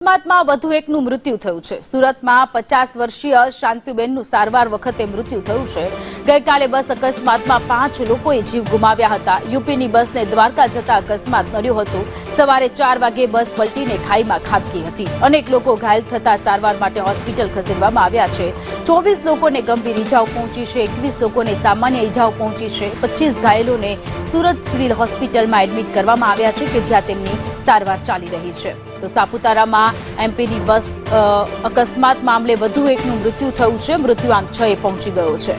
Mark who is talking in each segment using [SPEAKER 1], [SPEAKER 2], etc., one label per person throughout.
[SPEAKER 1] અકસ્માતમાં વધુ એકનું મૃત્યુ થયું છે। સુરતમાં 50 વર્ષીય શાંતિબેનનું સારવાર વખતે મૃત્યુ થયું છે। ગઈકાલે બસ અકસ્માતમાં 5 લોકોએ જીવ ગુમાવ્યા હતા। યુપીની બસને દ્વારકા જતા અકસ્માત નડ્યો હતો। સવારે 4 વાગે બસ પલટીને ખાઈમાં ખાબકી હતી। અનેક લોકો ઘાયલ થતા સારવાર માટે હોસ્પિટલ ખસેડવામાં આવ્યા છે। 24 લોકોને ગંભીર ઇજાઓ પહોંચી છે। 21 લોકોને સામાન્ય ઇજાઓ પહોંચી છે। 25 ઘાયલોને સુરત સિવિલ હોસ્પિટલમાં એડમિટ કરવામાં આવ્યા છે કે જ્યાં તેમની સારવાર ચાલી રહી છે। તો સાપુતારામાં એમપીની બસ અકસ્માત મામલે વધુ એકનું મૃત્યુ થયું છે। મૃત્યુઆંક 6 પહોંચી ગયો છે।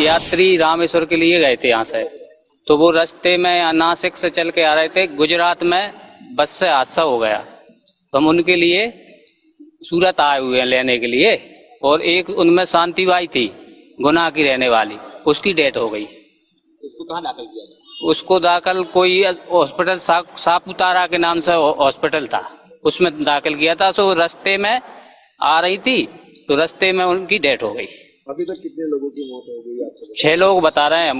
[SPEAKER 2] यात्री रामेश्वर के लिए गए थे यहाँ से, तो वो रास्ते में नासिक से चल के आ रहे थे। गुजरात में बस से हादसा हो गया, तो हम उनके लिए सूरत आए हुए हैं लेने के लिए। और एक उनमें शांति बाई थी, गुना की रहने वाली, उसकी डेथ हो गई।
[SPEAKER 3] उसको कहाँ दाखिल किया गया?
[SPEAKER 2] उसको दाखिल कोई हॉस्पिटल सापुतारा के नाम से हॉस्पिटल था, उसमें दाखिल किया था। सो रास्ते में आ रही थी, तो रास्ते में उनकी डेथ हो गई।
[SPEAKER 3] अभी तक कितने लोगों की मौत हो गई आपको?
[SPEAKER 2] 6 लोग बता रहे हैं।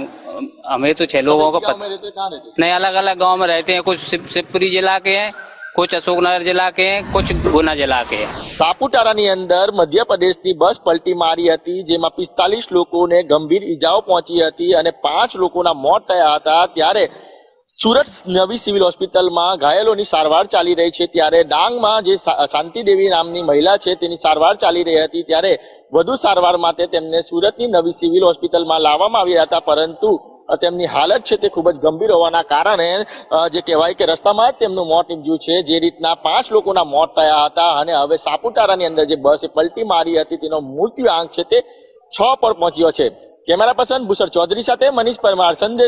[SPEAKER 2] हमें तो 6 लोगों का पता
[SPEAKER 3] कहाँ रहते?
[SPEAKER 2] नहीं, अलग अलग गांव में रहते हैं। कुछ शिवपुरी जिला के हैं, कुछ अशोकनगर जिला के हैं, कुछ गुना जिला के हैं।
[SPEAKER 3] સાપુતારાની અંદર મધ્યપ્રદેશની બસ પલટી મારી હતી, જેમાં 45 લોકોને ગંભીર ઈજાઓ પહોંચી હતી અને 5 લોકોના મોત થયા હતા। ત્યારે સુરત નવી સિવિલ હોસ્પિટલમાં ઘાયલોની સારવાર ચાલી રહી છે। ત્યારે ડાંગમાં જે શાંતિદેવી નામની મહિલા છે તેની સારવાર ચાલી રહી હતી, ત્યારે વધુ સારવાર માટે તેમને સુરતની નવી સિવિલ હોસ્પિટલમાં લાવવામાં આવ્યા હતા, પરંતુ તેમની હાલત છે તે ખૂબ જ ગંભીર હોવાના કારણે જે કહેવાય કે રસ્તામાં જ તેમનું મોત નીપજ્યું છે। જે રીતના 5 લોકોના મોત થયા હતા અને હવે સાપુતારાની અંદર જે બસે પલટી મારી હતી તેનો મૃત્યુ આંક છે તે 6 પર પહોંચ્યો છે। કેમેરા પર્સન ભૂષણ ચૌધરી સાથે મનીષ પરમાર, સંદેશ।